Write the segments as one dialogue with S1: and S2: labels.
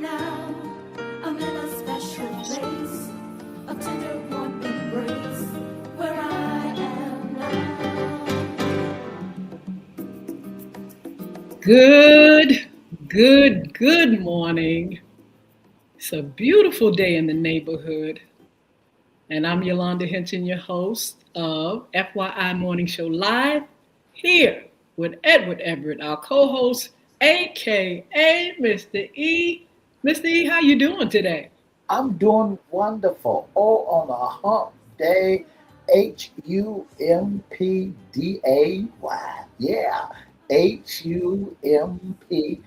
S1: now. I'm in a special place, a tender warm embrace, where I am now. Good morning. It's a beautiful day in the neighborhood. And I'm Yolanda Hinton, your host of FYI Morning Show Live here with Edward Everett, our co-host, aka Mr. E. Mr. E, how you doing today?
S2: I'm doing wonderful. Oh, on a hump day, Humpday. Yeah, Humpday.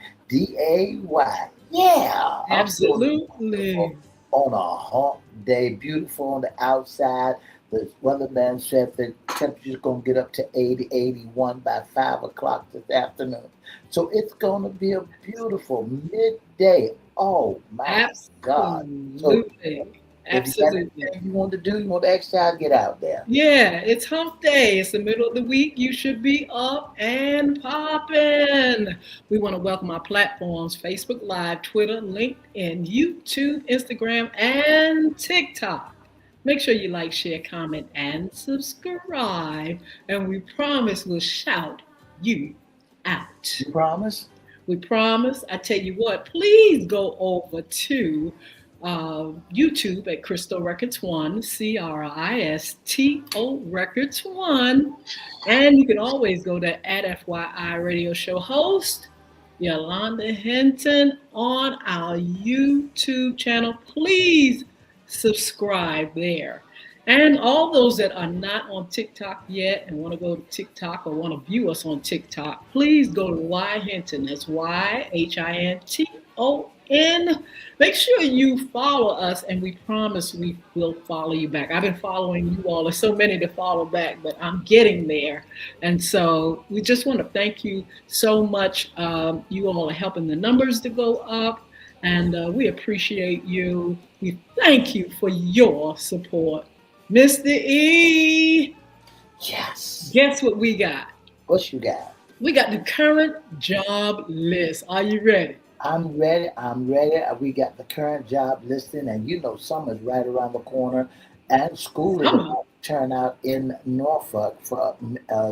S2: Yeah, I'm doing wonderful
S1: Absolutely.
S2: on a hump day. Beautiful on the outside. The weatherman said the temperature's going to get up to 80, 81 by 5 o'clock this afternoon. So it's going to be a beautiful midday. Oh, my God. So
S1: Absolutely.
S2: if you got
S1: Absolutely.
S2: anything you want to do, you want to exercise, get out there.
S1: Yeah, it's hump day. It's the middle of the week. You should be up and popping. We want to welcome our platforms Facebook Live, Twitter, LinkedIn, YouTube, Instagram, and TikTok. Make sure you like, share, comment, and subscribe. And we promise we'll shout you out.
S2: You promise?
S1: We promise. I tell you what, please go over to YouTube at Crystal Records One, Cristo Records One. And you can always go to at FYI Radio Show host Yolanda Hinton on our YouTube channel. Please subscribe there. And all those that are not on TikTok yet and want to go to TikTok or want to view us on TikTok, please go to Y Hinton. That's YHINTON. Make sure you follow us, and we promise we will follow you back. I've been following you all. There's so many to follow back, but I'm getting there. And so we just want to thank you so much. You all are helping the numbers to go up, and we appreciate you. We thank you for your support. Mr. E,
S2: Yes.
S1: guess what we got?
S2: What you got?
S1: We got the current job list. Are you ready?
S2: I'm ready. I'm ready. We got the current job listing, and you know summer's right around the corner, and school is
S1: Summer.
S2: about to turn out in Norfolk for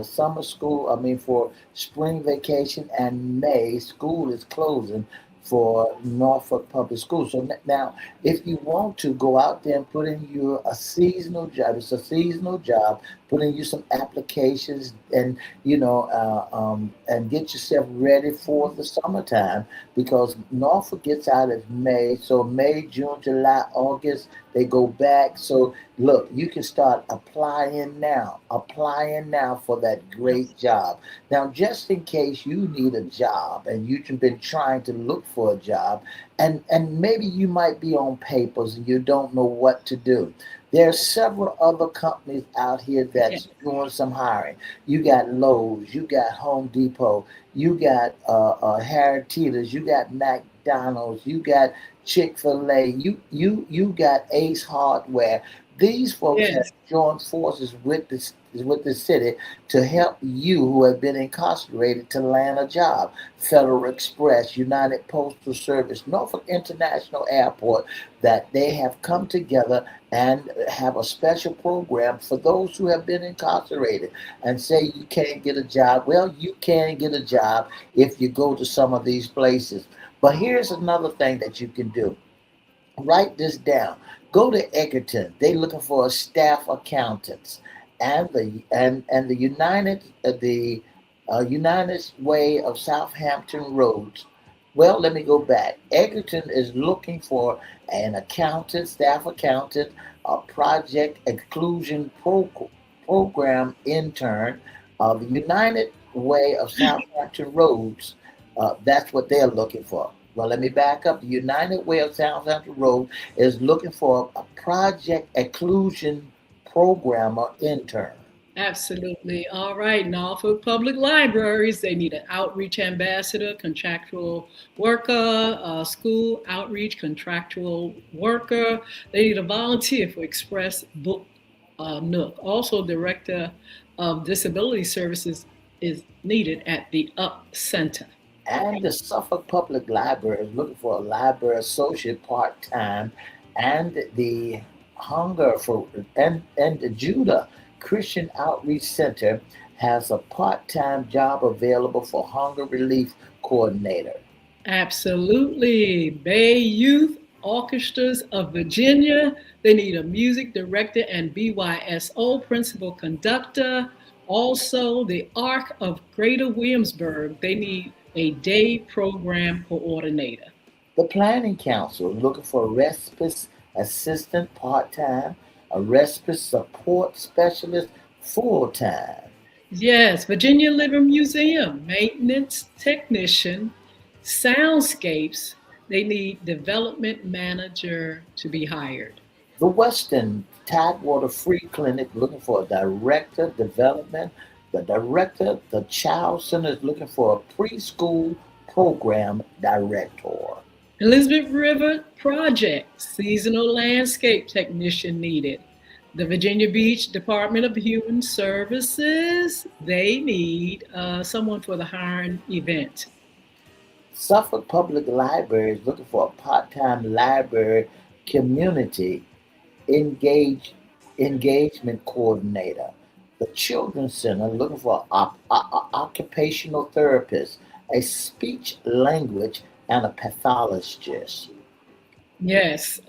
S2: summer school. I mean, for spring vacation and May, school is closing for Norfolk Public Schools. So now, if you want to go out there and put in your a seasonal job, it's a seasonal job. Put in you some applications, and and get yourself ready for the summertime because Norfolk gets out in May. So May, June, July, August, they go back. So look, you can start applying now for that great job. Now, just in case you need a job and you've been trying to look for a job, and maybe you might be on papers and you don't know what to do. There are several other companies out here
S1: Yeah.
S2: that's doing some hiring. You got Lowe's, you got Home Depot, you got Harry Teeter's, you got McDonald's, you got Chick-fil-A, you got Ace Hardware. These folks have
S1: Yes.
S2: joined forces with the city to help you who have been incarcerated to land a job. Federal Express, United Postal Service, Norfolk International Airport, that they have come together and have a special program for those who have been incarcerated and say you can't get a job. Well, you can get a job if you go to some of these places. But here's another thing that you can do. Write this down. Go to Egerton. They're looking for a staff accountants, and the United Way of Southampton Roads. Well, let me go back. Egerton is looking for an accountant, staff accountant, a project exclusion program intern. The United Way of Southampton Roads. That's what they're looking for. Well, let me back up. The United Way of Southampton Road is looking for a project exclusion programmer intern.
S1: Absolutely. All right. Norfolk Public Libraries, they need an outreach ambassador, contractual worker, school outreach contractual worker. They need a volunteer for Express Book Nook. Also, director of disability services is needed at the Up Center.
S2: And the Suffolk Public Library is looking for a library associate part-time, and the Hunger for and the Judah Christian Outreach Center has a part-time job available for hunger relief coordinator.
S1: Absolutely. Bay Youth Orchestras of Virginia. They need a music director and BYSO principal conductor. Also, the Arc of Greater Williamsburg. They need a day program coordinator.
S2: The Planning Council is looking for a respite assistant part-time, a respite support specialist full-time.
S1: Yes, Virginia Living Museum, maintenance technician, soundscapes. They need development manager to be hired.
S2: The Western Tidewater Free Clinic looking for a director development. The Child Center is looking for a preschool program director.
S1: Elizabeth River Project, seasonal landscape technician needed. The Virginia Beach Department of Human Services, they need someone for the hiring event.
S2: Suffolk Public Library is looking for a part-time library community engage, engagement coordinator. The Children's Center looking for an occupational therapist, a speech language, and a pathologist.
S1: Yes,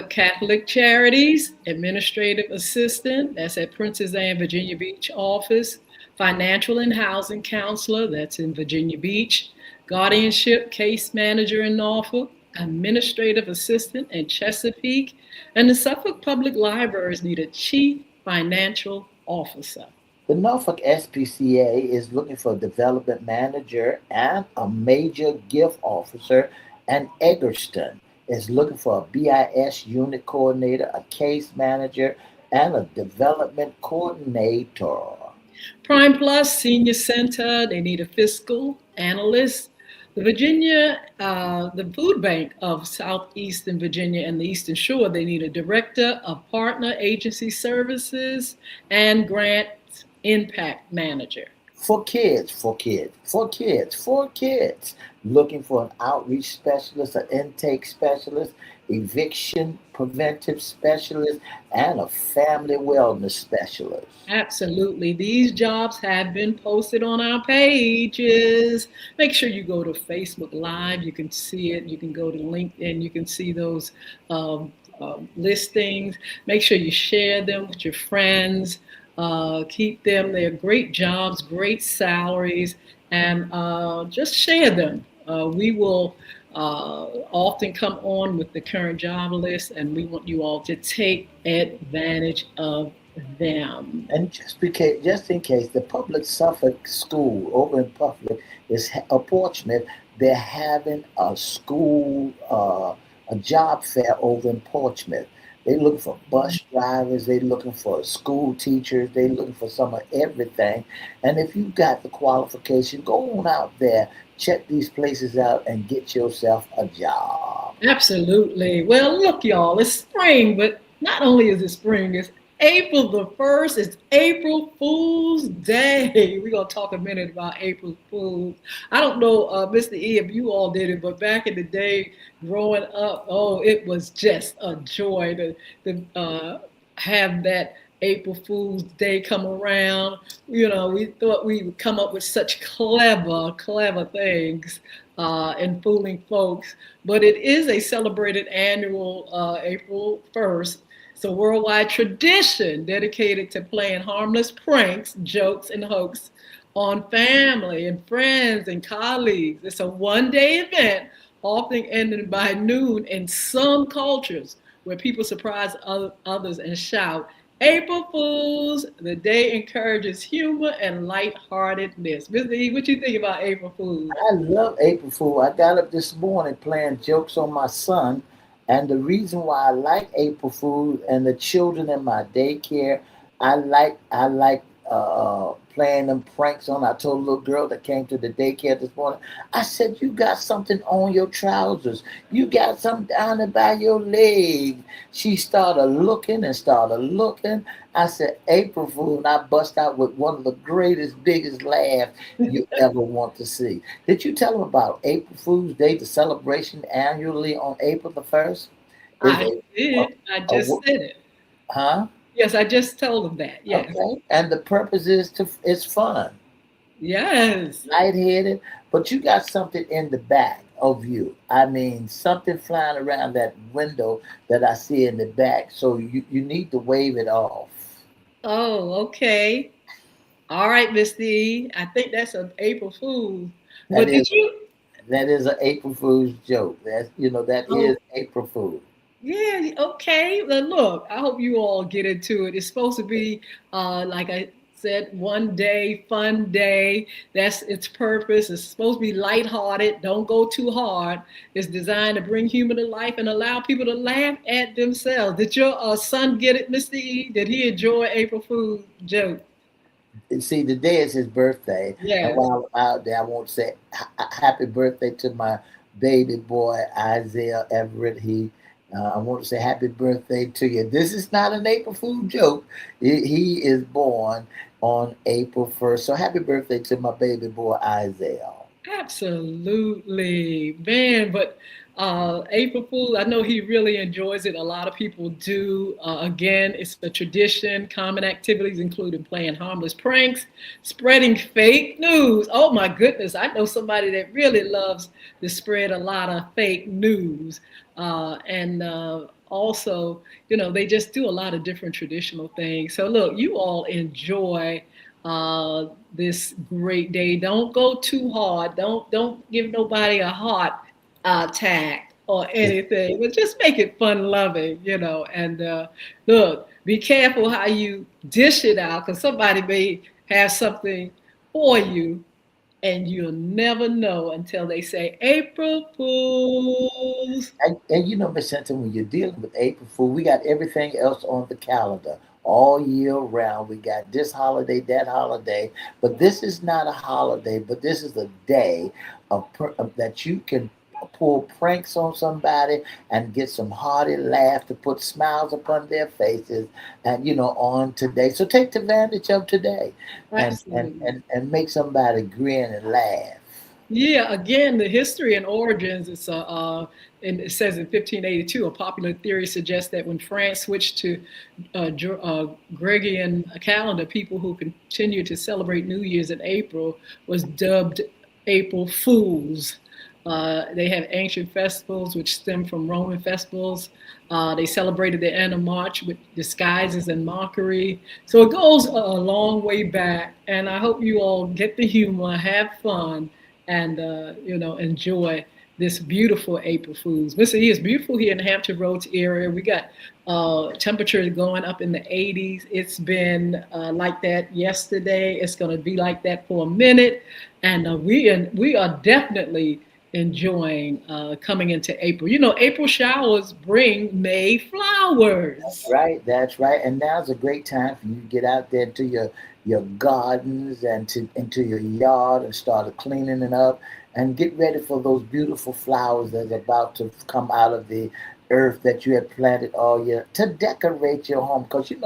S1: Catholic Charities, administrative assistant, that's at Princess Anne Virginia Beach office. Financial and housing counselor, that's in Virginia Beach. Guardianship case manager in Norfolk. Administrative assistant in Chesapeake. And the Suffolk Public Libraries need a chief financial officer.
S2: The Norfolk SPCA is looking for a development manager and a major gift officer, and Egerston is looking for a BIS unit coordinator, a case manager, and a development coordinator.
S1: Prime Plus Senior Center, they need a fiscal analyst. The Food Bank of Southeastern Virginia and the Eastern Shore, they need a director of partner agency services and grant impact manager.
S2: For kids, looking for an outreach specialist, an intake specialist, eviction preventive specialist, and a family wellness specialist.
S1: Absolutely. These jobs have been posted on our pages. Make sure you go to Facebook Live. You can see it. You can go to LinkedIn. You can see those listings. Make sure you share them with your friends. Keep them. They're great jobs, great salaries, and just share them. We will often come on with the current job list, and we want you all to take advantage of them.
S2: And just in case, the public Suffolk school over in Public is fortunate. They're having a school, a job fair over in Portsmouth. They looking for bus drivers. They looking for school teachers. They looking for some of everything. And if you got the qualification, go on out there, check these places out, and get yourself a job.
S1: Absolutely. Well, look, y'all, it's spring, but not only is it spring, it's April the 1st. It's April Fool's Day. We're going to talk a minute about April Fools. I don't know, Mr. E, if you all did it, but back in the day, growing up, oh, it was just a joy to have that April Fool's Day come around. You know, we thought we would come up with such clever things in fooling folks. But it is a celebrated annual April 1st. It's a worldwide tradition dedicated to playing harmless pranks, jokes, and hoax on family and friends and colleagues. It's a one-day event, often ending by noon in some cultures, where people surprise others and shout, April Fools. The day encourages humor and lightheartedness. Mr. E, what you think about April Fools?
S2: I love April Fool. I got up this morning playing jokes on my son, and the reason why I like April Fool and the children in my daycare, I like playing them pranks on. I told a little girl that came to the daycare this morning, I said, you got something on your trousers. You got something down there by your leg. She started looking and started looking. I said, April Fool, and I bust out with one of the greatest, biggest laughs you ever want to see. Did you tell them about April Fool's Day, the celebration annually on April the 1st? Is
S1: I
S2: a,
S1: did. I
S2: a
S1: just said it.
S2: huh?
S1: Yes, I just told them that. Yes.
S2: Okay. And the purpose is it's fun,
S1: Yes.
S2: lightheaded, but you got something in the back of you. I mean, something flying around that window that I see in the back. So you need to wave it off.
S1: Oh, okay. All right, Miss D. I think that's an April Fool.
S2: That
S1: But
S2: is
S1: did you?
S2: that is an April Fool's joke. That
S1: Oh,
S2: is April Fool.
S1: yeah. Okay. Well, look, I hope you all get into it. It's supposed to be, like I said, one day, fun day. That's its purpose. It's supposed to be lighthearted. Don't go too hard. It's designed to bring humor to life and allow people to laugh at themselves. Did your son get it, Mr. E? Did he enjoy April Fool's joke?
S2: And see, today is his birthday, and
S1: Yes.
S2: while I'm out there, I won't say happy birthday to my baby boy Isaiah Everett. I want to say happy birthday to you. This is not an April Fool joke. He is born on April 1st, so happy birthday to my baby boy Isaiah.
S1: Absolutely, man. But April Fool, I know he really enjoys it. A lot of people do. Again, it's a tradition. Common activities including playing harmless pranks, spreading fake news. Oh my goodness, I know somebody that really loves to spread a lot of fake news. And also, they just do a lot of different traditional things. So look, you all enjoy this great day. Don't go too hard. Don't give nobody a heart attack or anything. But just make it fun loving, And look, be careful how you dish it out because somebody may have something for you and you'll never know until they say April Fools.
S2: And Miss Hinton, when you're dealing with April Fool, we got everything else on the calendar all year round. We got this holiday, that holiday, but this is not a holiday, but this is a day that you can pull pranks on somebody and get some hearty laugh to put smiles upon their faces and on today. So take advantage of today and and
S1: Absolutely.
S2: and, and make somebody grin and laugh.
S1: Yeah, again, the history and origins. And it says in 1582, a popular theory suggests that when France switched to Gregorian calendar, people who continued to celebrate New Year's in April was dubbed April Fools. They have ancient festivals which stem from Roman festivals. They celebrated the end of March with disguises and mockery. So it goes a long way back. And I hope you all get the humor, have fun, and enjoy this beautiful April Fools. Mr. E, is beautiful here in the Hampton Roads area. We got temperatures going up in the 80s. It's been like that yesterday. It's going to be like that for a minute, and we are definitely enjoying coming into April. April showers bring May flowers.
S2: That's right. And now's a great time for you to get out there to your gardens and into your yard and start cleaning it up and get ready for those beautiful flowers that's about to come out of the earth that you had planted all year to decorate your home. Because in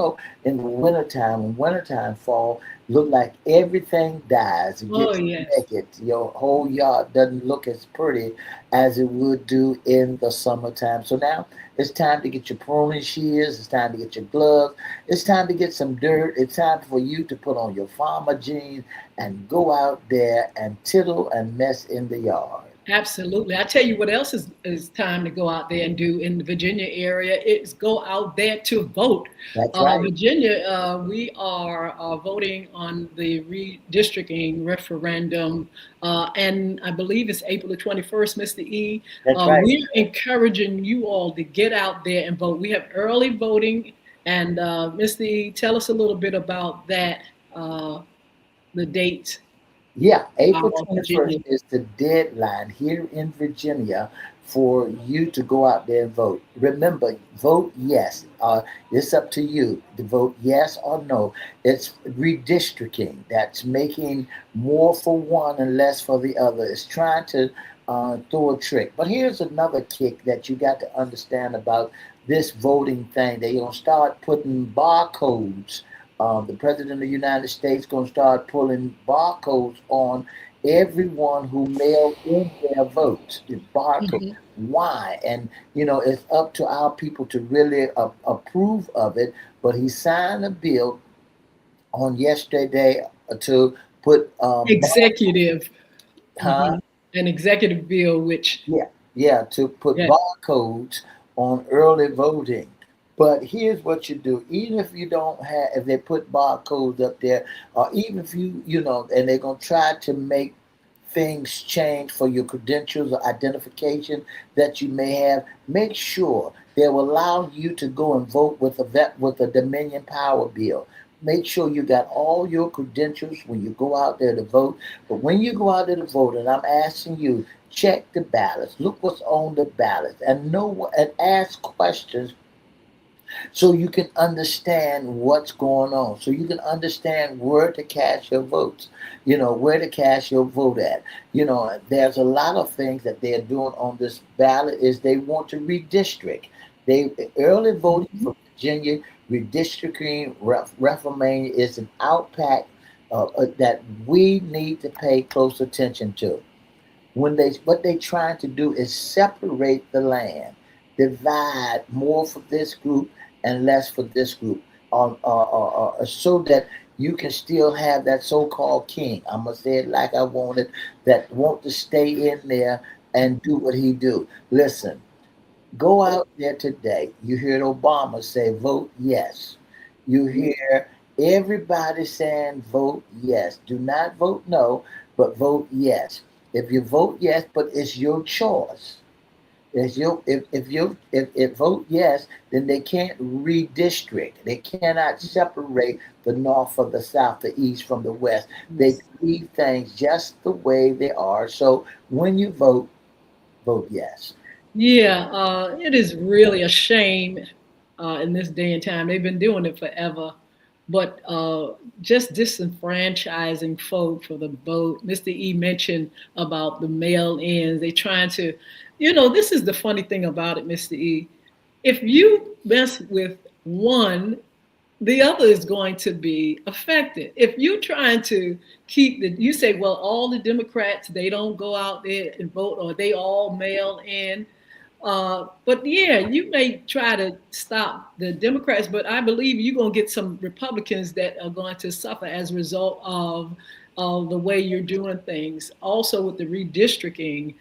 S2: the wintertime, when wintertime fall, look like everything dies. It
S1: Oh
S2: gets
S1: yes.
S2: naked. Your whole yard doesn't look as pretty as it would do in the summertime. So now it's time to get your pruning shears. It's time to get your gloves. It's time to get some dirt. It's time for you to put on your farmer jeans and go out there and tittle and mess in the yard.
S1: Absolutely. I tell you what else is time to go out there and do in the Virginia area. It's go out there to vote.
S2: That's right.
S1: Virginia, we are voting on the redistricting referendum, and I believe it's April the 21st, Mr. E.
S2: That's right.
S1: We're encouraging you all to get out there and vote. We have early voting, and Mr. E, tell us a little bit about that, the dates.
S2: Yeah, April
S1: Virginia.
S2: 21st is the deadline here in Virginia for you to go out there and vote. Remember, vote yes. It's up to you to vote yes or no. It's redistricting. That's making more for one and less for the other. It's trying to throw a trick. But here's another kick that you got to understand about this voting thing. They're going to start putting barcodes. The president of the United States going to start pulling barcodes on everyone who mailed in their votes. The barcode.
S1: Mhm.
S2: Why? And it's up to our people to really approve of it. But he signed a bill on yesterday to put
S1: Executive,
S2: huh?
S1: an executive bill, which,
S2: Yeah, yeah, to put
S1: yeah,
S2: barcodes on early voting. But here's what you do: even if you don't have, if they put barcodes up there, or even if and they're gonna try to make things change for your credentials or identification that you may have, make sure they will allow you to go and vote with a Dominion Power bill. Make sure you got all your credentials when you go out there to vote. But when you go out there to vote, and I'm asking you, check the ballots, look what's on the ballot, and and ask questions so you can understand what's going on, so you can understand where to cast your votes, where to cast your vote at. There's a lot of things that they're doing on this ballot is they want to redistrict. They early voting
S1: mhm.
S2: for Virginia, redistricting, reforming is an outpack that we need to pay close attention to. What they trying to do is separate the land, divide more for this group and less for this group, so that you can still have that so-called king. I'm gonna say it like I want it, that want to stay in there and do what he do. Listen, go out there today. You heard Obama say, "Vote yes." You hear everybody saying, "Vote yes." Do not vote no, but vote yes. If you vote yes, but it's your choice. It's your if vote yes, then they can't redistrict. They cannot separate the north from the south, the east from the west. They
S1: Yes.
S2: leave things just the way they are. So when you vote, vote yes.
S1: Yeah, it is really a shame in this day and time. They've been doing it forever, but just disenfranchising folk for the vote. Mr. E mentioned about the mail-ins. They trying to, this is the funny thing about it, Mr. E. If you mess with one, the other is going to be affected. If you're trying to you say, well, all the Democrats, they don't go out there and vote, or they all mail in. But yeah, you may try to stop the Democrats, but I believe you're going to get some Republicans that are going to suffer as a result of the way you're doing things. Also, with the redistricting,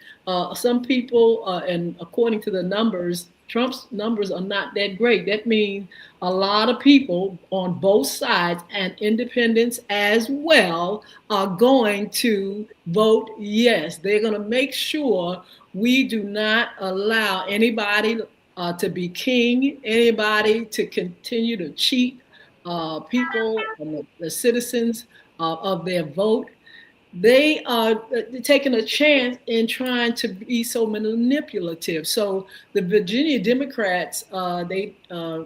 S1: some people, and according to the numbers, Trump's numbers are not that great. That means a lot of people on both sides and independents as well are going to vote yes. They're going to make sure we do not allow anybody to be king, anybody to continue to cheat people and the citizens of their vote. They are taking a chance in trying to be so manipulative. So the Virginia Democrats, they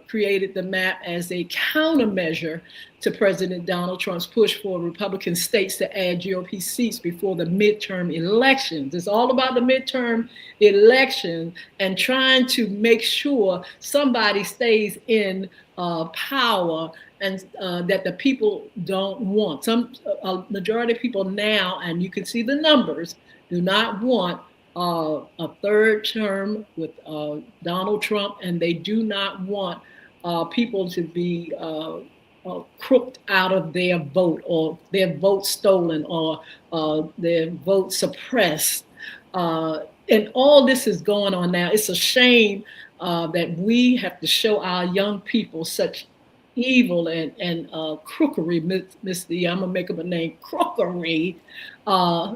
S1: created the map as a countermeasure to President Donald Trump's push for Republican states to add GOP seats before the midterm elections. It's all about the midterm election and trying to make sure somebody stays in power and that the people don't want. Some a majority of people now, and you can see the numbers, do not want a third term with Donald Trump, and they do not want people to be crooked out of their vote, or their vote stolen, or their vote suppressed. And all this is going on now. It's a shame that we have to show our young people such evil and crookery, Mr. E. I'm gonna make up a name, crookery, uh,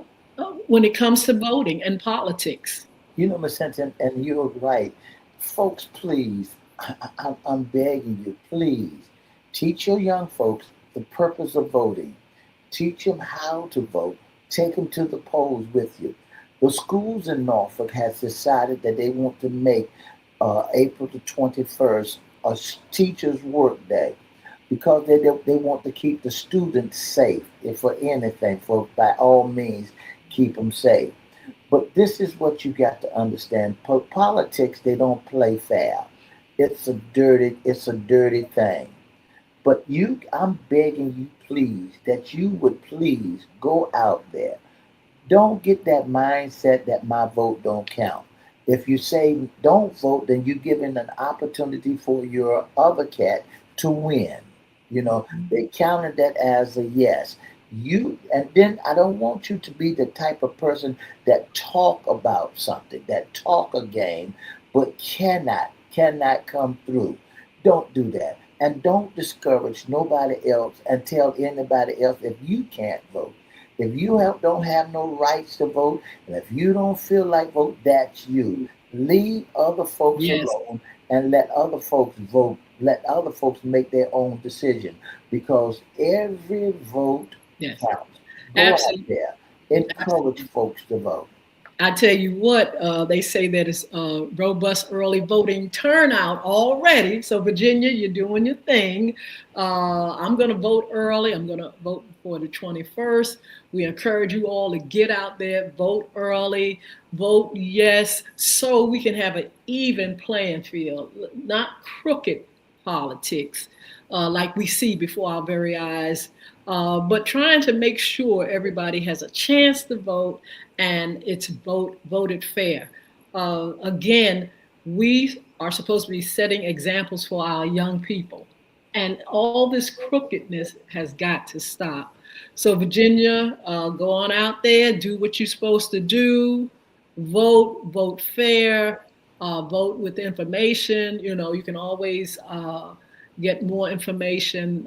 S1: when it comes to voting and politics.
S2: Miss Hinton, and you're right. Folks, please, I'm begging you, please, teach your young folks the purpose of voting. Teach them how to vote, Take them to the polls with you. The schools in Norfolk has decided that they want to make April the 21st a teacher's work day because they want to keep the students safe. If for anything, for by all means, keep them safe. But this is what you got to understand. Politics, they don't play fair. It's a dirty thing. But I'm begging you, please, that you would please go out there. Don't get that mindset that my vote don't count. If you say don't vote, then you're giving an opportunity for your other cat to win. They counted that as a yes. And then I don't want you to be the type of person that talk about something, that talk a game, but cannot come through. Don't do that. And don't discourage nobody else and tell anybody else if you can't vote. If you don't have no rights to vote, and if you don't feel like vote, that's you. Leave other folks
S1: Yes.
S2: alone and let other folks vote. Let other folks make their own decision because every vote
S1: Yes.
S2: counts. Go out
S1: Absolutely.
S2: there, encourage folks to vote.
S1: I tell you what, they say that it's robust early voting turnout already. So, Virginia, you're doing your thing. I'm going to vote early. I'm going to vote before the 21st. We encourage you all to get out there, vote early, vote yes, so we can have an even playing field, not crooked politics like we see before our very eyes, but trying to make sure everybody has a chance to vote and it's voted fair. Again, we are supposed to be setting examples for our young people, and all this crookedness has got to stop. So, Virginia, go on out there, do what you're supposed to do, vote fair, vote with information. You can always get more information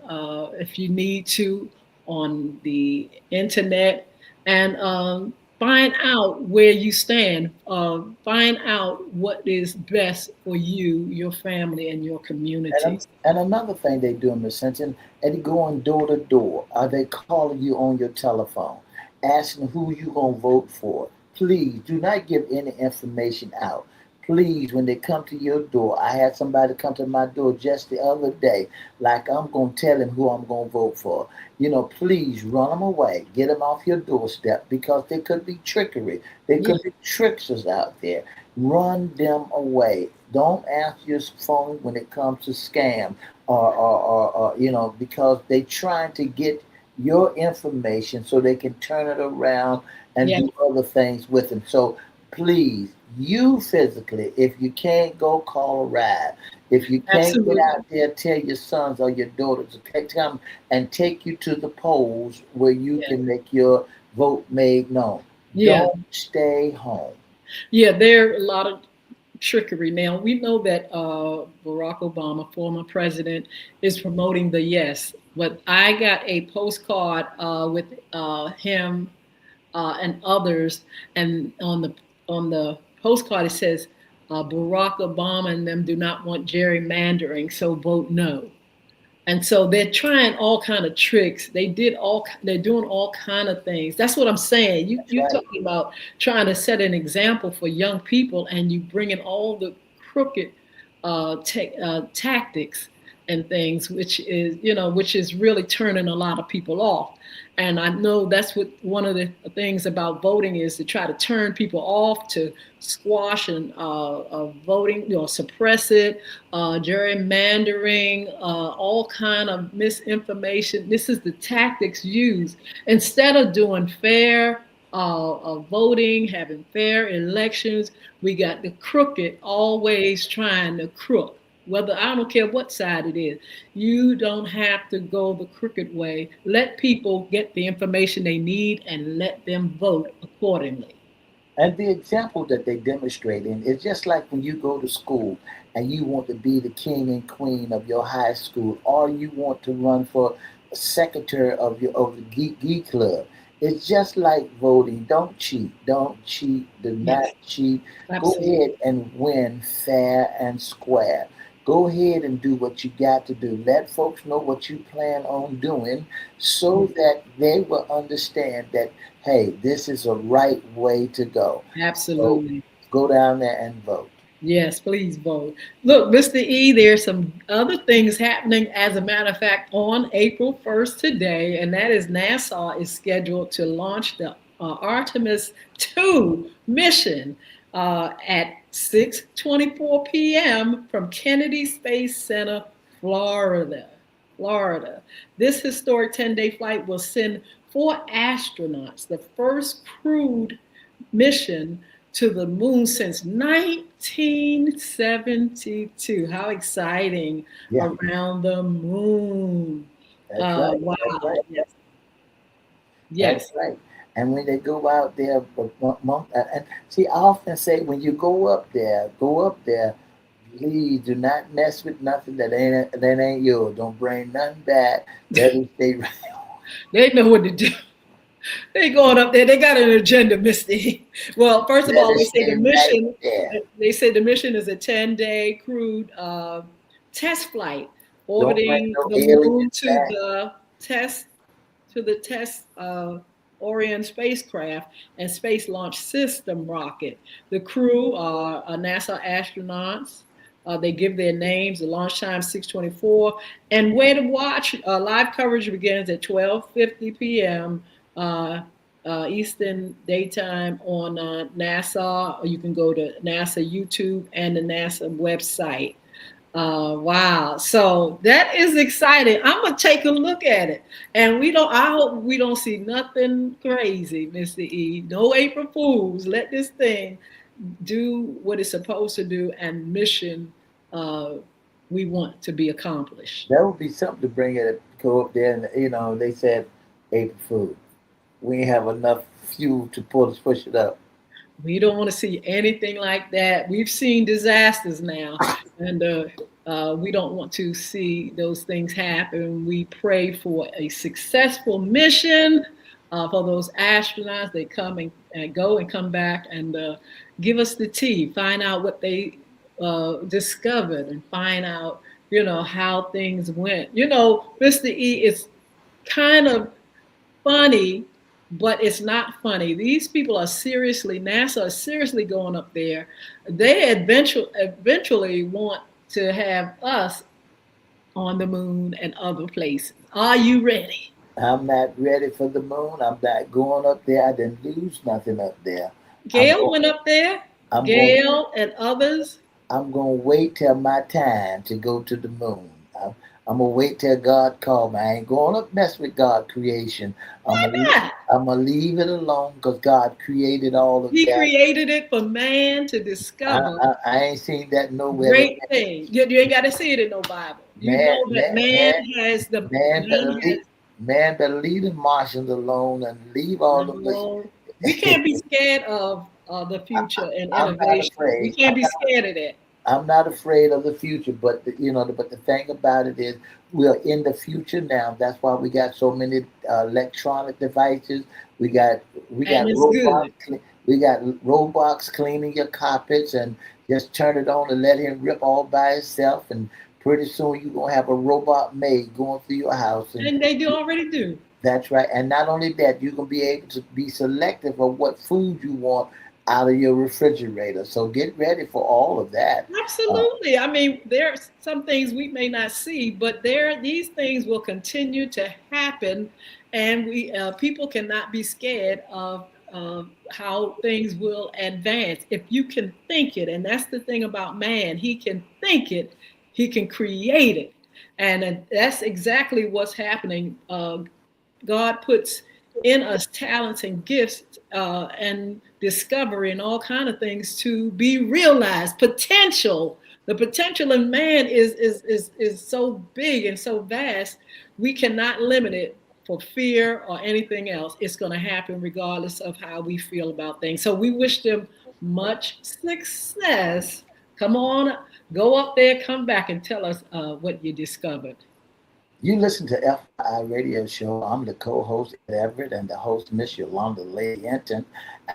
S1: if you need to on the internet, and find out where you stand. Find out what is best for you, your family, and your community.
S2: And another thing they do, Miss Hinton, they going door to door. Are they calling you on your telephone, asking who you gonna vote for? Please do not give any information out. Please, when they come to your door, I had somebody come to my door just the other day, like I'm gonna tell him who I'm gonna vote for. Please run them away, get them off your doorstep because there could be trickery. There
S1: Yeah,
S2: could be tricksters out there. Run them away. Don't answer your phone when it comes to scam or because they trying to get your information so they can turn it around and
S1: yeah,
S2: do other things with them. So please, you physically, if you can't go, call a ride. If you can't get
S1: absolutely.
S2: out there, tell your sons or your daughters to come and take you to the polls where you
S1: Yeah,
S2: can make your vote made known.
S1: yeah,
S2: Don't stay home.
S1: yeah. There are a lot of trickery. Now we know that Barack Obama, former president, is promoting the yes. But I got a postcard with him and others, and on the postcard it says Barack Obama and them do not want gerrymandering, so vote no. And so they're trying all kind of tricks. They're doing all kind of things. That's what I'm saying. You
S2: That's
S1: you
S2: right.
S1: talking about trying to set an example for young people, and you bring in all the crooked tactics and things, which is really turning a lot of people off. And I know that's what one of the things about voting is, to try to turn people off, to squash and voting, suppress it, gerrymandering, all kind of misinformation. This is the tactics used instead of doing fair voting, having fair elections. We got the crooked always trying to crook. Whether I don't care what side it is, you don't have to go the crooked way. Let people get the information they need and let them vote accordingly.
S2: And the example that they demonstrate in is just like when you go to school and you want to be the king and queen of your high school, or you want to run for secretary of the geek club. It's just like voting. Don't cheat. Don't cheat. Do
S1: Yes,
S2: not cheat. Go
S1: absolutely.
S2: ahead and win fair and square. go ahead and do what you got to do. Let folks know what you plan on doing so that they will understand that, hey, this is a right way to go. So
S1: Absolutely.
S2: go down there and vote.
S1: Yes, please vote. Look, Mr. E, there's some other things happening, as a matter of fact, on April 1st today, and that is NASA is scheduled to launch the Artemis 2 mission at 6:24 p.m. from Kennedy Space Center, Florida. Florida. This historic 10-day flight will send 4 astronauts, the first crewed mission to the moon since 1972. How exciting!
S2: Yeah,
S1: Around the moon.
S2: that's right.
S1: Wow.
S2: That's right.
S1: Yes.
S2: That's
S1: Yes.
S2: right. And when they go out there, and see, I often say when you go up there, please do not mess with nothing that ain't yours. Don't bring nothing back. Let it stay right.
S1: They know what to do. They going up there. They got an agenda, Misty. Well, first of
S2: Let
S1: all,
S2: it
S1: they say
S2: stay
S1: the
S2: right
S1: mission.
S2: there.
S1: They say the mission is a 10-day crewed test flight,
S2: Don't bring
S1: orbiting
S2: no
S1: the moon
S2: aliens back.
S1: test Orion spacecraft and Space Launch System rocket. The crew are NASA astronauts. They give their names. The launch time 6:24, and where to watch. Live coverage begins at 12:50 p.m. Uh, Eastern Daytime on NASA, or you can go to NASA YouTube and the NASA website. Wow. So that is exciting. I'm gonna take a look at it. And I hope we don't see nothing crazy, Mr. E. No April Fools. Let this thing do what it's supposed to do and mission uh, we want to be accomplished.
S2: That would be something to bring it go up there, and they said April Fool. We ain't have enough fuel to push it up.
S1: We don't want to see anything like that. We've seen disasters now, and we don't want to see those things happen. We pray for a successful mission for those astronauts. They come and go and come back and give us the tea, find out what they discovered, and find out, how things went. Mr. E, is kind of funny, but it's not funny. These people are seriously, NASA is seriously going up there. They eventually want to have us on the moon and other places. Are you ready?
S2: I'm not ready for the moon. I'm not going up there. I didn't lose nothing up there. I'm
S1: Gail
S2: going.
S1: went up there.
S2: I'm going.
S1: Gail and others.
S2: I'm going to wait till my time to go to the moon. I'm gonna wait till God call me. I ain't going to mess with God creation. I'm
S1: Why
S2: gonna
S1: not?
S2: I'm gonna leave it alone because God created all of
S1: He
S2: that.
S1: created it for man to
S2: I,
S1: discover
S2: I ain't seen that nowhere.
S1: great things. You ain't got to see it in no Bible. You
S2: Man,
S1: know that
S2: man, man, man better
S1: man has
S2: leave, man better leave the Martians alone and leave all of this.
S1: no. We can't be scared of the future and
S2: I'm not
S1: innovation. We
S2: afraid.
S1: can't be scared of that.
S2: I'm not afraid of the future, but but the thing about it is, we're in the future now. That's why we got so many electronic devices. We got we
S1: And
S2: got
S1: it's
S2: robots.
S1: good.
S2: We got robots cleaning your carpets, and just turn it on and let him rip all by himself. And pretty soon you're gonna have a robot maid going through your house, and
S1: And they do already do.
S2: that's right. And not only that, you're gonna be able to be selective of what food you want out of your refrigerator. So get ready for all of that. Uh,
S1: Absolutely. I mean, there are some things we may not see, but these things will continue to happen, and we people cannot be scared of how things will advance if you can think it. And that's the thing about man; he can think it, he can create it, and that's exactly what's happening. God puts in us talents and gifts and discovery and all kind of things to be realized. Potential. The potential in man is so big and so vast. We cannot limit it for fear or anything else. It's going to happen regardless of how we feel about things. So we wish them much success. Come on, go up there, come back, and tell us what you discovered.
S2: You listen to FI Radio Show. I'm the co-host Everett and the host Miss Yolanda Lady Hinton.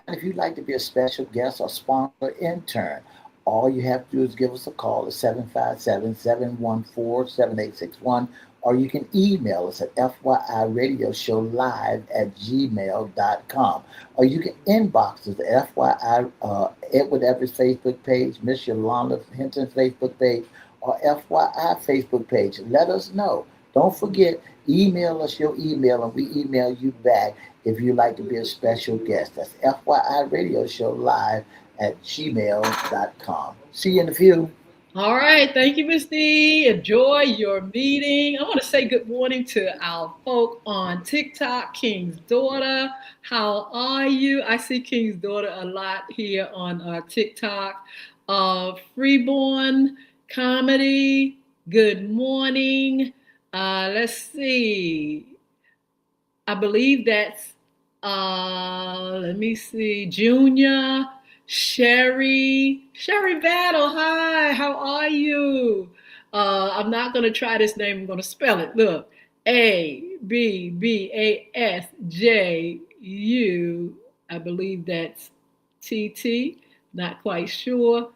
S2: And if you'd like to be a special guest or sponsor intern, All you have to do is give us a call at 757-714-7861, or you can email us at FYIRadiosHowLive@gmail.com. Or you can inbox us at FYI Edward Everett's Facebook page, Miss Yolanda Hinton's Facebook page, or FYI Facebook page. Let us know. Don't forget, email us your email and we email you back if you'd like to be a special guest. That's FYI Radio Show Live at gmail.com. See you in a few.
S1: All right. Thank you, Miss D. Enjoy your meeting. I want to say good morning to our folk on TikTok, King's Daughter. How are you? I see King's Daughter a lot here on TikTok. Freeborn Comedy, good morning. Let's see. I believe that's, let me see, Junior. Sherry Battle, hi, how are you? I'm not going to try this name, I'm going to spell it. Look, ABBASJU, I believe that's TT, not quite sure.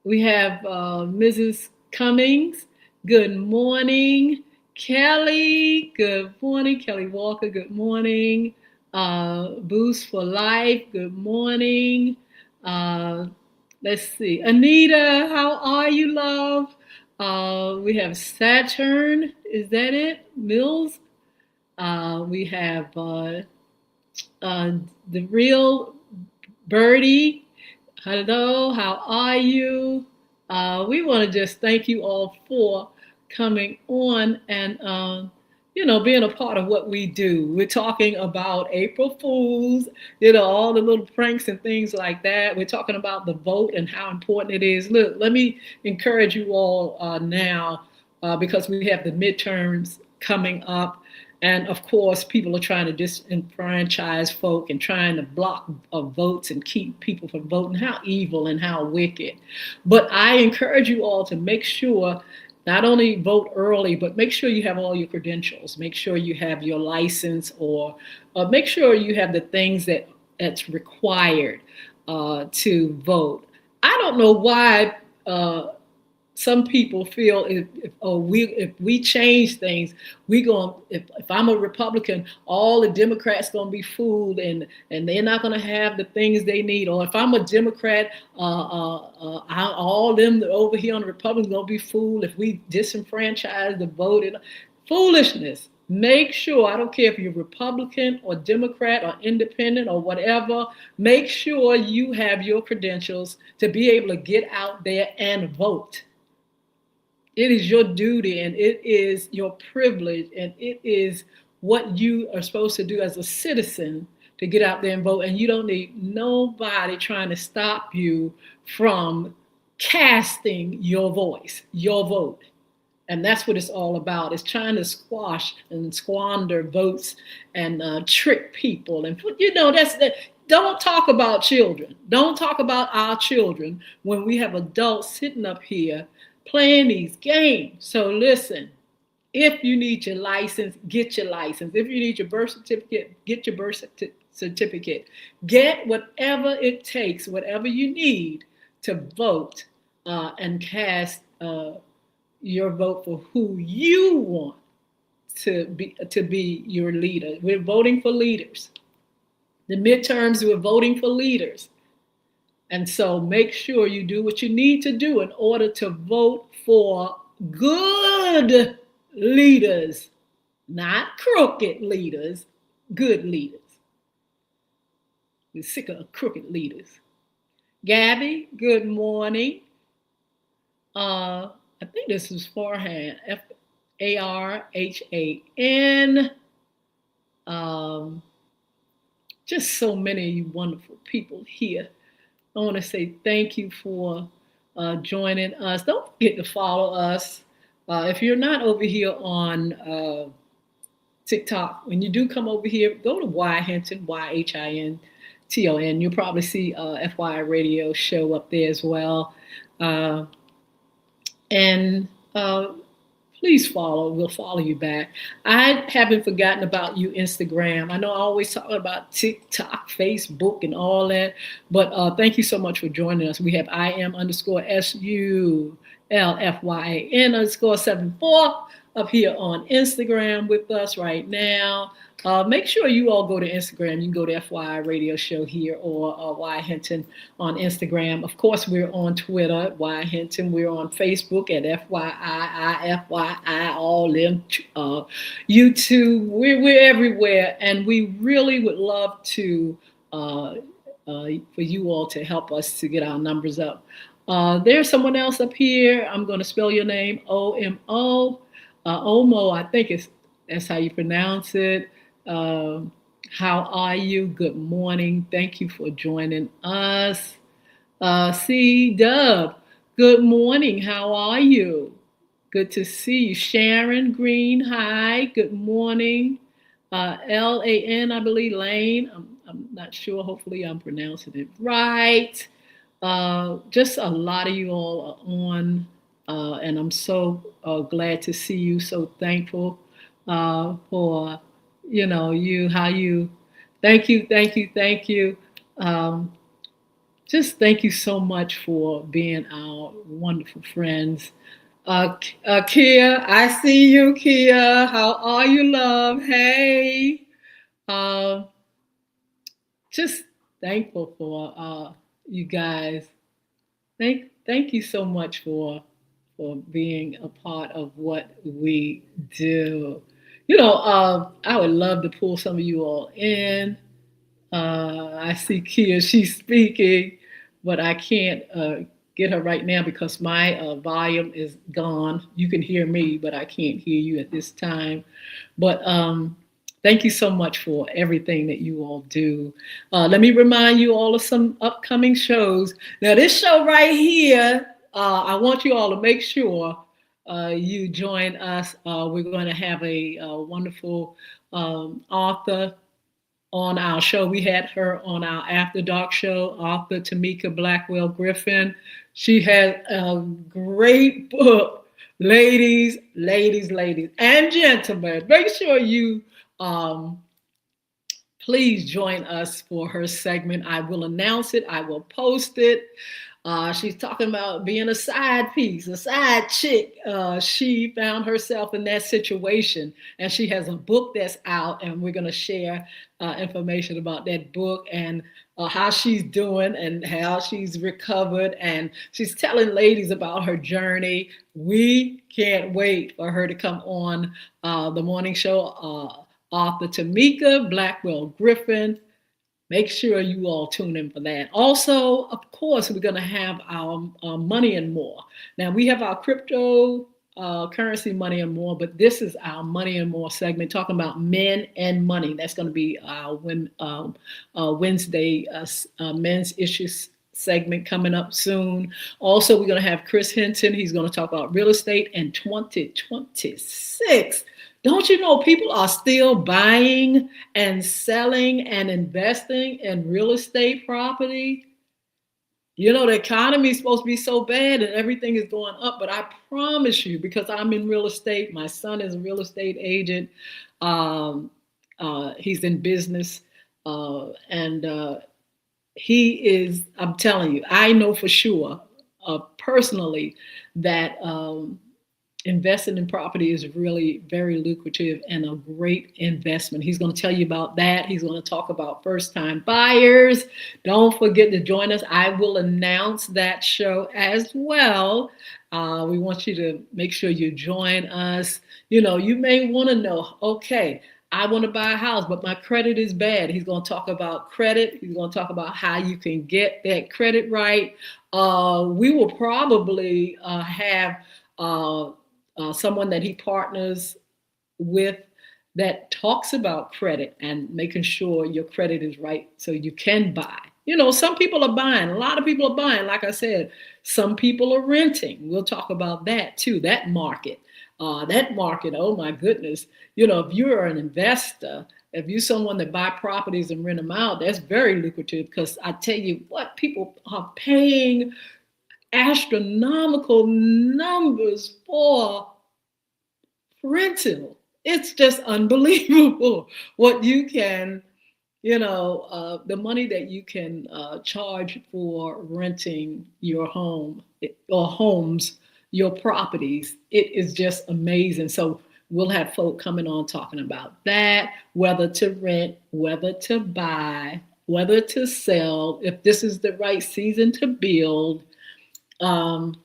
S1: We have Mrs. Cummings, good morning. Kelly, good morning. Kelly Walker, good morning. Boost for Life, good morning. Let's see. Anita, how are you, love? We have Saturn, is that it? Mills. We have the real Birdie. Hello, how are you? We want to just thank you all for coming on and being a part of what we do. We're talking about April Fools, all the little pranks and things like that. We're talking about the vote and how important it is. Look, let me encourage you all now because we have the midterms coming up. And of course, people are trying to disenfranchise folk and trying to block votes and keep people from voting. How evil and how wicked. But I encourage you all to make sure not only vote early, but make sure you have all your credentials. Make sure you have your license, or make sure you have the things that's required to vote. I don't know why some people feel if we change things, if I'm a Republican, all the Democrats gonna be fooled and they're not gonna have the things they need. Or if I'm a Democrat, all them over here on the Republicans gonna be fooled if we disenfranchise the vote. And foolishness. Make sure, I don't care if you're Republican or Democrat or independent or whatever, make sure you have your credentials to be able to get out there and vote. It is your duty and it is your privilege and it is what you are supposed to do as a citizen to get out there and vote. And you don't need nobody trying to stop you from casting your voice, your vote. And that's what it's all about. It's trying to squash and squander votes and trick people. And don't talk about children. Don't talk about our children when we have adults sitting up here playing these games. So listen, if you need your license, get your license. If you need your birth certificate, get your birth certificate. Get whatever it takes, whatever you need to vote and cast your vote for who you want to be your leader. We're voting for leaders. The midterms, we're voting for leaders. And so make sure you do what you need to do in order to vote for good leaders, not crooked leaders, good leaders. We're sick of crooked leaders. Gabby, good morning. I think this is Farhan, Farhan. Just so many wonderful people here. I want to say thank you for joining us. Don't forget to follow us. If you're not over here on TikTok, when you do come over here, go to Hinton, YHINTON. You'll probably see FYI Radio show up there as well. And please follow. We'll follow you back. I haven't forgotten about you, Instagram. I know I always talk about TikTok, Facebook, and all that, but thank you so much for joining us. We have I am underscore SULFYAN underscore 74 up here on Instagram with us right now. Make sure you all go to Instagram. You can go to FYI Radio Show here or Y Hinton on Instagram. Of course, we're on Twitter at Y Hinton. We're on Facebook at FYI, all them. YouTube. We're everywhere, and we really would love to for you all to help us to get our numbers up. There's someone else up here. I'm going to spell your name OMO. Omo, I think that's how you pronounce it. How are you? Good morning. Thank you for joining us. C Dub, good morning. How are you? Good to see you. Sharon Green, hi. Good morning. LAN, I believe, Lane. I'm not sure. Hopefully, I'm pronouncing it right. Just a lot of you all are on, and I'm so glad to see you. So thankful for how you. Thank you. Just thank you so much for being our wonderful friends. Kia, I see you, Kia. How are you, love? Hey. Just thankful for you guys. Thank you so much for being a part of what we do. I would love to pull some of you all in. I see Kia, she's speaking, but I can't get her right now because my volume is gone. You can hear me, but I can't hear you at this time. But thank you so much for everything that you all do. Let me remind you all of some upcoming shows. Now, this show right here, I want you all to make sure you join us. We're going to have a wonderful author on our show. We had her on our After Dark show, author Tamika Blackwell Griffin. She has a great book. Ladies, and gentlemen, make sure you please join us for her segment. I will announce it. I will post it. She's talking about being a side piece, a side chick. She found herself in that situation, and she has a book that's out, and we're going to share information about that book and how she's doing and how she's recovered. And she's telling ladies about her journey. We can't wait for her to come on the morning show. Author Tamika Blackwell Griffin. Make sure you all tune in for that. Also, of course, we're going to have our money and more. Now, we have our crypto currency money and more, but this is our money and more segment talking about men and money. That's going to be our Wednesday men's issues segment coming up soon. Also, we're going to have Chris Hinton. He's going to talk about real estate in 2026. Don't you know people are still buying and selling and investing in real estate property? The economy is supposed to be so bad and everything is going up, but I promise you, because I'm in real estate, my son is a real estate agent. He's in business, and he is, I'm telling you, I know for sure, personally, that investing in property is really very lucrative and a great investment. He's going to tell you about that. He's going to talk about first-time buyers. Don't forget to join us. I will announce that show as well. We want you to make sure you join us. You may want to know, okay, I want to buy a house, but my credit is bad. He's going to talk about credit. He's going to talk about how you can get that credit right. We will probably have someone that he partners with that talks about credit and making sure your credit is right so you can buy. Some people are buying. A lot of people are buying. Like I said, some people are renting. We'll talk about that too, that market. Oh my goodness. If you're an investor, if you're someone that buy properties and rent them out, that's very lucrative because I tell you what, people are paying astronomical numbers for rental. It's just unbelievable what you can, the money that you can charge for renting your home or homes, your properties. It is just amazing. So we'll have folk coming on talking about that, whether to rent, whether to buy, whether to sell, if this is the right season to build. Um,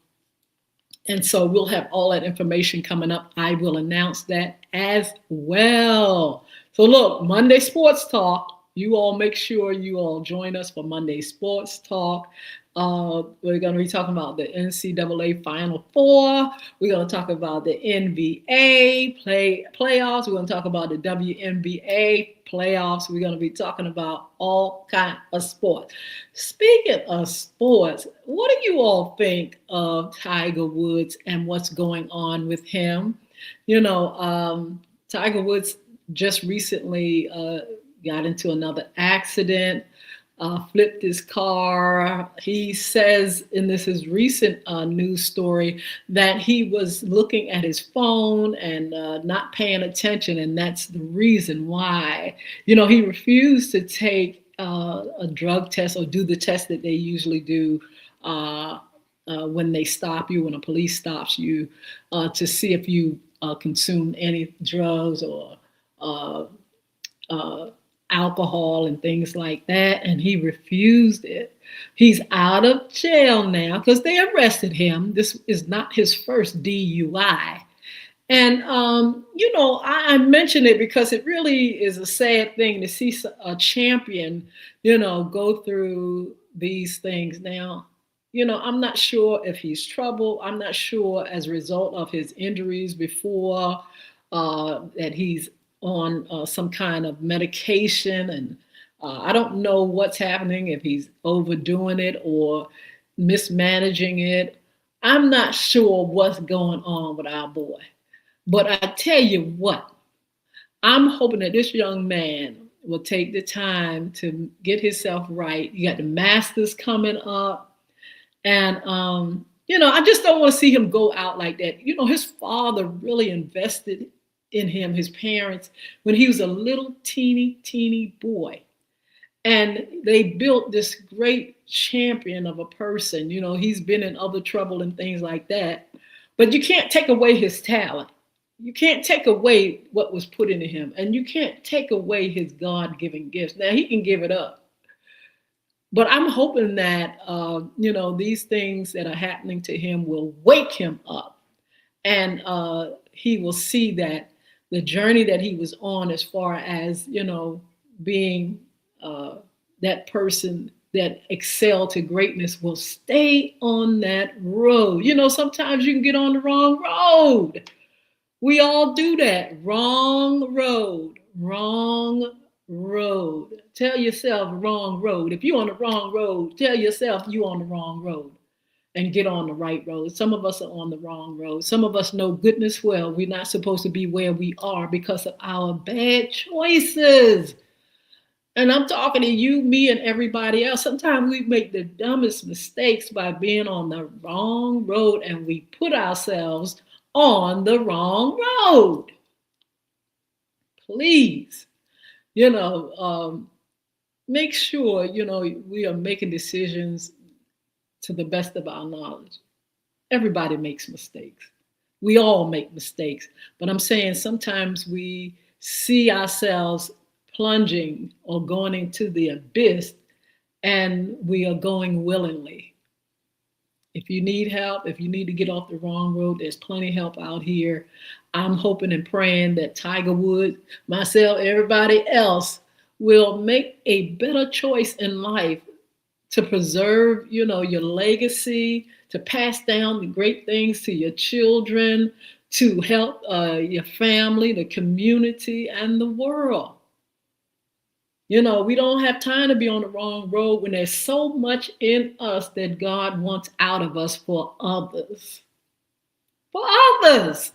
S1: and so we'll have all that information coming up. I will announce that as well. So look, Monday Sports Talk. You all make sure you all join us for Monday Sports Talk. We're going to be talking about the NCAA Final Four. We're going to talk about the NBA playoffs. We're going to talk about the WNBA playoffs. We're going to be talking about all kinds of sports. Speaking of sports, what do you all think of Tiger Woods and what's going on with him? Tiger Woods just recently got into another accident, flipped his car. He says in his recent news story that he was looking at his phone and not paying attention, and that's the reason why. He refused to take a drug test or do the test that they usually do when they stop you, when a police stops you, to see if you consume any drugs or alcohol and things like that, and he refused it. He's out of jail now because they arrested him. This is not his first DUI. And, I mention it because it really is a sad thing to see a champion, go through these things. Now, I'm not sure if he's troubled. I'm not sure as a result of his injuries before that he's on some kind of medication, and I don't know what's happening, if he's overdoing it or mismanaging it. I'm not sure what's going on with our boy. But I tell you what, I'm hoping that this young man will take the time to get himself right. You got the Masters coming up. And, I just don't want to see him go out like that. His father really invested in him, his parents, when he was a little teeny boy. And they built this great champion of a person. He's been in other trouble and things like that. But you can't take away his talent. You can't take away what was put into him. And you can't take away his God-given gifts. Now, he can give it up. But I'm hoping that, these things that are happening to him will wake him up. And he will see that the journey that he was on, as far as, being that person that excelled to greatness, will stay on that road. Sometimes you can get on the wrong road. We all do that. Wrong road. Tell yourself wrong road. If you're on the wrong road, tell yourself you're on the wrong road and get on the right road. Some of us are on the wrong road. Some of us know goodness well we're not supposed to be where we are because of our bad choices. And I'm talking to you, me, and everybody else. Sometimes we make the dumbest mistakes by being on the wrong road, and we put ourselves on the wrong road. Please, make sure, we are making decisions to the best of our knowledge. Everybody makes mistakes. We all make mistakes. But I'm saying sometimes we see ourselves plunging or going into the abyss, and we are going willingly. If you need help, if you need to get off the wrong road, there's plenty of help out here. I'm hoping and praying that Tiger Woods, myself, everybody else will make a better choice in life to preserve, your legacy, to pass down the great things to your children, to help your family, the community, and the world. We don't have time to be on the wrong road when there's so much in us that God wants out of us for others. For others.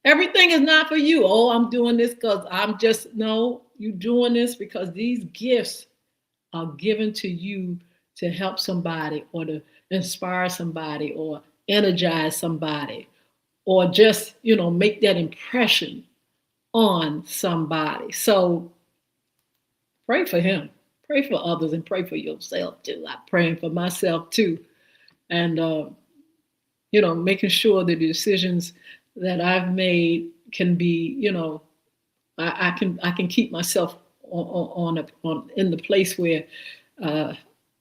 S1: Everything is not for you. Oh, I'm doing this because no, you're doing this because these gifts are given to you to help somebody or to inspire somebody or energize somebody or just, make that impression on somebody. So pray for him, pray for others, and pray for yourself too. I'm praying for myself too. And, making sure that the decisions that I've made can be, I can keep myself on in the place where, uh,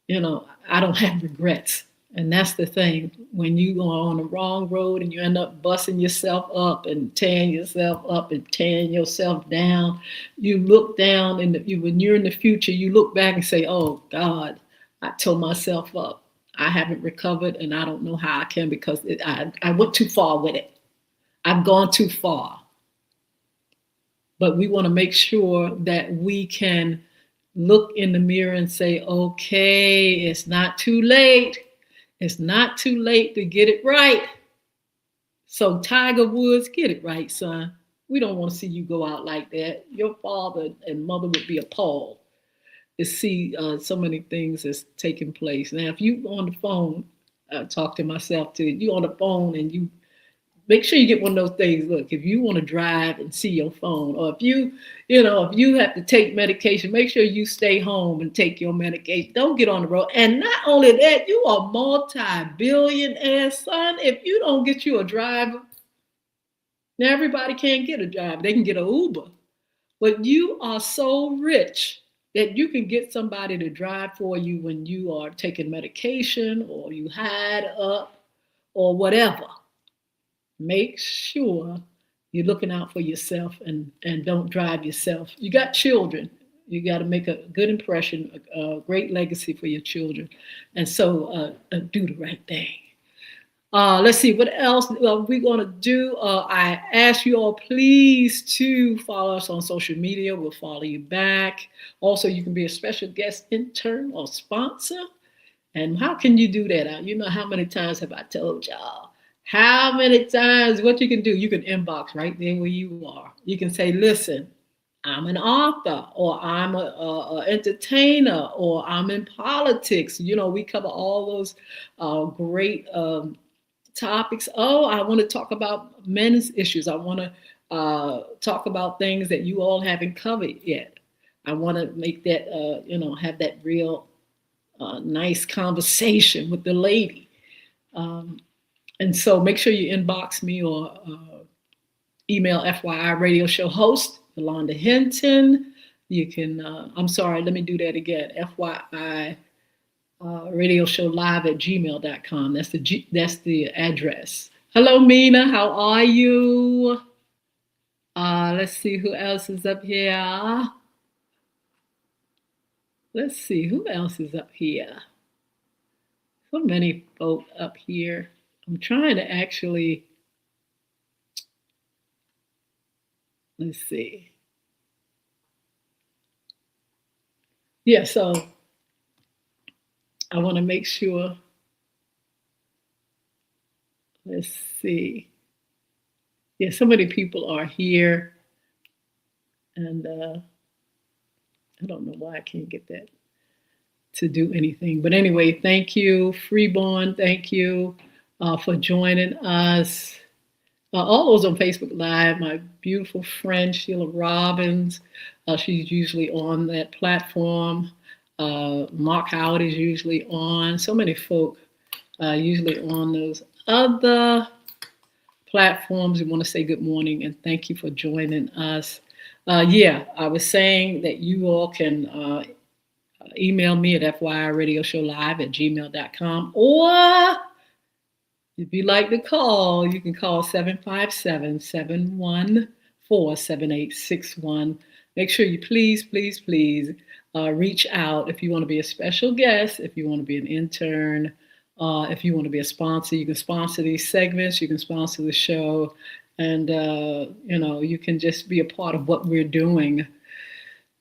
S1: I don't have regrets. And that's the thing. When you are on the wrong road and you end up busting yourself up and tearing yourself up and tearing yourself down, you look down and when you're in the future, you look back and say, "Oh God, I tore myself up. I haven't recovered, and I don't know how I can because I went too far with it. I've gone too far." But we want to make sure that we can look in the mirror and say, "Okay, it's not too late. It's not too late to get it right." So Tiger Woods, get it right, son. We don't want to see you go out like that. Your father and mother would be appalled to see so many things that's taking place. Now, if you on the phone, talk to myself too. You on the phone and you make sure you get one of those things. Look, if you want to drive and see your phone, or if you have to take medication, make sure you stay home and take your medication. Don't get on the road. And not only that, you are multi-billionaire, son. If you don't get you a driver, now everybody can't get a driver. They can get an Uber. But you are so rich that you can get somebody to drive for you when you are taking medication or you hide up or whatever. Make sure you're looking out for yourself and don't drive yourself. You got children. You got to make a good impression, a great legacy for your children. And so do the right thing. Let's see what else we're going to do. I ask you all please to follow us on social media. We'll follow you back. Also, you can be a special guest intern or sponsor. And how can you do that? You know how many times have I told y'all? How many times? What you can do? You can inbox right there where you are. You can say, "Listen, I'm an author, or I'm a entertainer, or I'm in politics." We cover all those great topics. Oh, I want to talk about men's issues. I want to talk about things that you all haven't covered yet. I want to make that, have that real nice conversation with the lady. And so make sure you inbox me or email FYI radio show host, Yolanda Hinton. You can, I'm sorry, let me do that again. FYI radio show live at gmail.com. That's the address. Hello, Mina. How are you? Let's see who else is up here. Let's see who else is up here. So many folk up here. I'm trying to actually, let's see. Yeah, so I want to make sure. Let's see. Yeah, so many people are here. And I don't know why I can't get that to do anything. But anyway, thank you. Freeborn, thank you for joining us. All those on Facebook Live, my beautiful friend Sheila Robbins, she's usually on that platform. Mark Howard is usually on. So many folk usually on those other platforms. We want to say good morning and thank you for joining us. Yeah, I was saying that you all can email me at fyradioshow@gmail.com, or if you'd like to call, you can call 757-714-7861. Make sure you please reach out if you want to be a special guest, if you want to be an intern, if you want to be a sponsor. You can sponsor these segments, you can sponsor the show, and you can just be a part of what we're doing.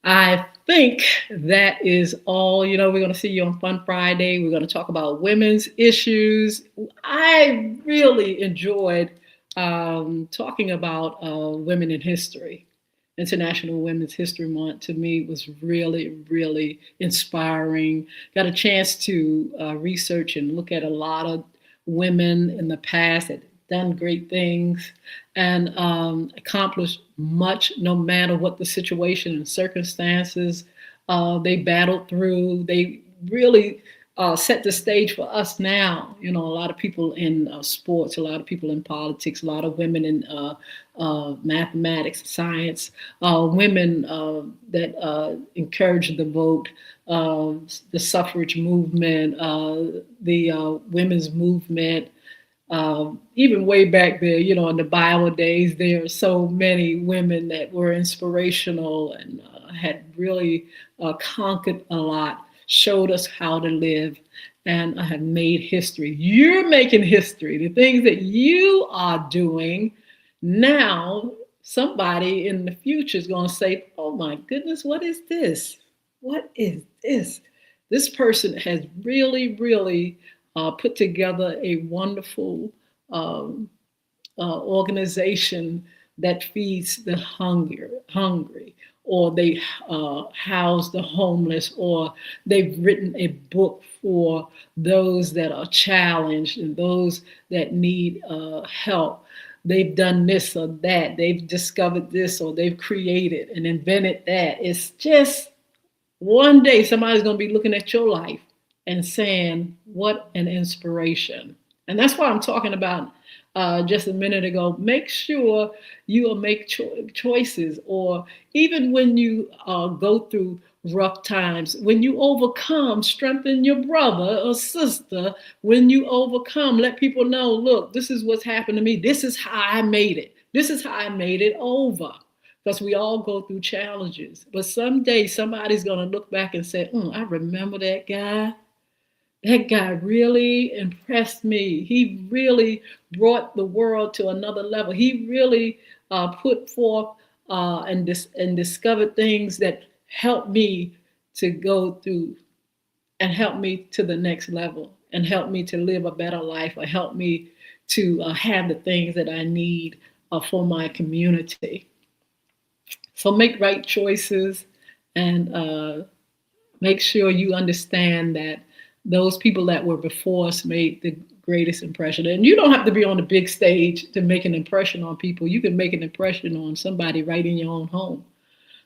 S1: I think that is all. We're going to see you on Fun Friday. We're going to talk about women's issues. I really enjoyed talking about women in history. International Women's History Month to me was really, really inspiring. Got a chance to research and look at a lot of women in the past that done great things and accomplished much no matter what the situation and circumstances they battled through. They really set the stage for us now. You know, a lot of people in sports, a lot of people in politics, a lot of women in mathematics, science, women that encourage the vote, the suffrage movement, the women's movement. Even way back there, you know, in the Bible days, there are so many women that were inspirational and had really conquered a lot, showed us how to live, and have made history. You're making history. The things that you are doing now, somebody in the future is going to say, oh my goodness, what is this? What is this? This person has really, really put together a wonderful organization that feeds the hungry, or they house the homeless, or they've written a book for those that are challenged and those that need help. They've done this or that. They've discovered this, or they've created and invented that. It's just one day somebody's going to be looking at your life and saying, what an inspiration. And that's why I'm talking about just a minute ago. Make sure you will make choices, or even when you go through rough times, when you overcome, strengthen your brother or sister. When you overcome, let people know, look, this is what's happened to me. This is how I made it. This is how I made it over. Because we all go through challenges. But someday somebody's going to look back and say, I remember that guy. That guy really impressed me. He really brought the world to another level. He really put forth and discovered things that helped me to go through and help me to the next level and help me to live a better life, or help me to have the things that I need for my community. So make right choices and make sure you understand that those people that were before us made the greatest impression. And you don't have to be on the big stage to make an impression on people. You can make an impression on somebody right in your own home,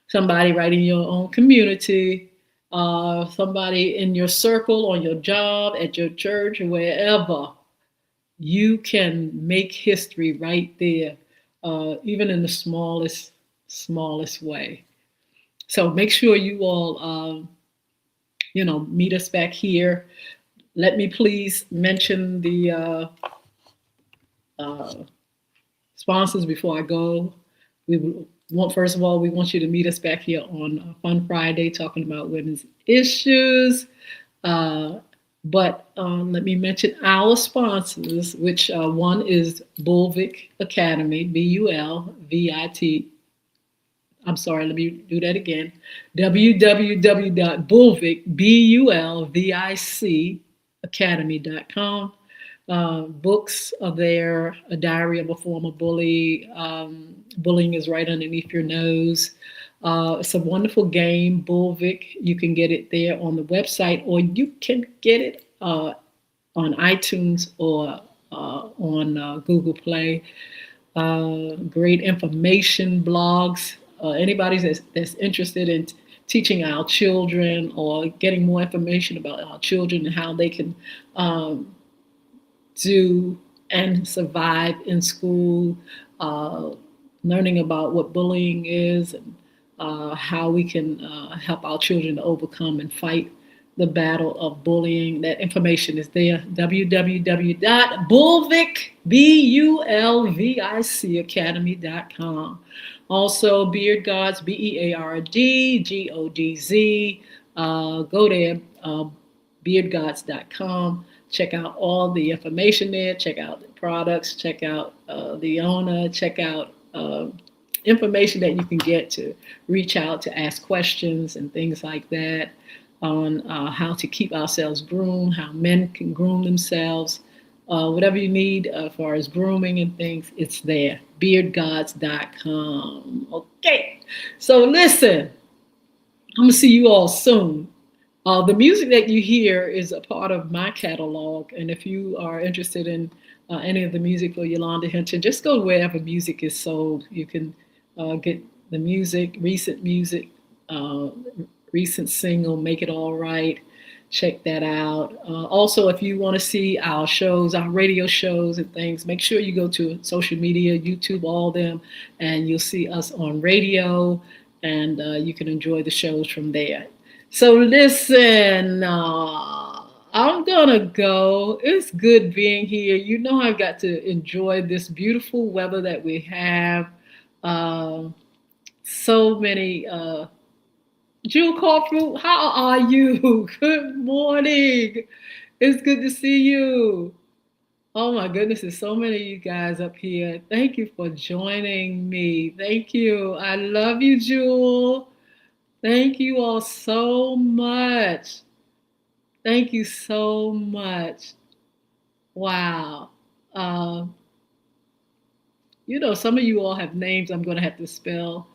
S1: somebody right in your own community, somebody in your circle, on your job, at your church, or wherever. You can make history right there, even in the smallest way. So make sure you all meet us back here. Let me please mention the sponsors before I go. First of all, we want you to meet us back here on Fun Friday, talking about women's issues. But let me mention our sponsors, which one is Bulvic Academy, BULVIT. I'm sorry, let me do that again. www.bulvicacademy.com. Books are there. A Diary of a Former Bully. Bullying is right underneath your nose. It's a wonderful game, Bulvic. You can get it there on the website, or you can get it on iTunes or on Google Play. Great information blogs. Anybody that's interested in teaching our children or getting more information about our children and how they can do and survive in school, learning about what bullying is and how we can help our children to overcome and fight the battle of bullying. That information is there, www.bulvicacademy.com. Also, Beard Gods, BEARD GODZ. Go there, beardgods.com. Check out all the information there. Check out the products. Check out the owner. Check out information that you can get to reach out to ask questions and things like that on how to keep ourselves groomed, how men can groom themselves. Whatever you need as far as grooming and things, it's there. Beardgods.com. Okay, so listen, I'm going to see you all soon. The music that you hear is a part of my catalog, and if you are interested in any of the music for Yolanda Hinton, just go wherever music is sold. You can get the recent uh, recent single, Make It All Right. Check that out. Also, if you want to see our shows, our radio shows and things, make sure you go to social media, YouTube, all them, and you'll see us on radio, and you can enjoy the shows from there. So listen, I'm gonna go. It's good being here. You know, I've got to enjoy this beautiful weather that we have. Um, so many. Jewel Corporal, how are you? Good morning. It's good to see you. Oh my goodness, there's so many of you guys up here. Thank you for joining me. Thank you. I love you, Jewel. Thank you all so much. Thank you so much. Wow. Um, some of you all have names I'm going to have to spell.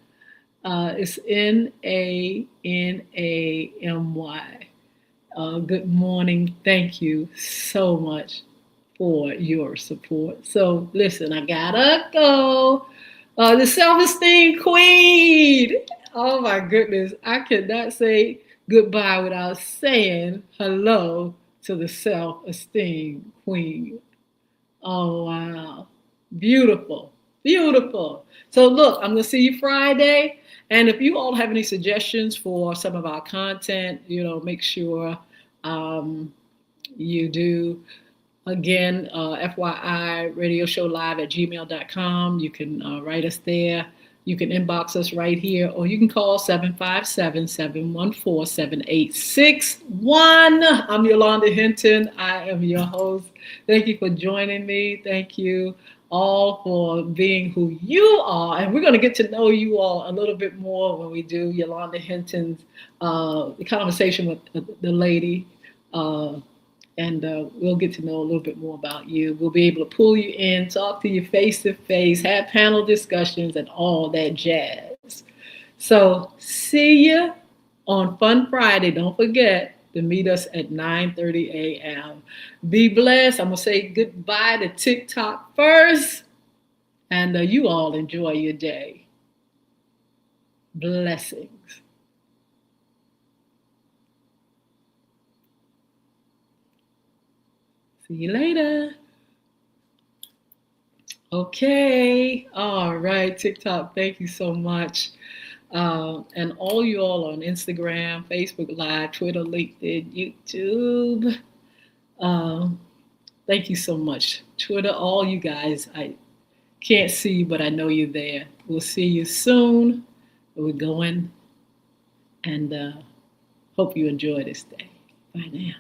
S1: It's Nanamy. Good morning. Thank you so much for your support. So, listen, I gotta go. The self esteem queen. Oh my goodness. I cannot say goodbye without saying hello to the self esteem queen. Oh, wow. Beautiful. Beautiful. So, look, I'm going to see you Friday. And if you all have any suggestions for some of our content, make sure you do. Again, FYI, radio show live at gmail.com. You can write us there. You can inbox us right here, or you can call 757-714-7861. I'm Yolanda Hinton. I am your host. Thank you for joining me. Thank you all for being who you are. And we're going to get to know you all a little bit more when we do Yolanda Hinton's conversation with the lady. And we'll get to know a little bit more about you. We'll be able to pull you in, talk to you face to face, have panel discussions, and all that jazz. So see you on Fun Friday. Don't forget to meet us at 9:30 a.m. Be blessed. I'm going to say goodbye to TikTok first. And you all enjoy your day. Blessings. See you later. Okay. All right, TikTok. Thank you so much. And all you all on Instagram, Facebook Live, Twitter, LinkedIn, YouTube. Thank you so much. Twitter, all you guys. I can't see you, but I know you're there. We'll see you soon. We're going, and hope you enjoy this day. Bye now.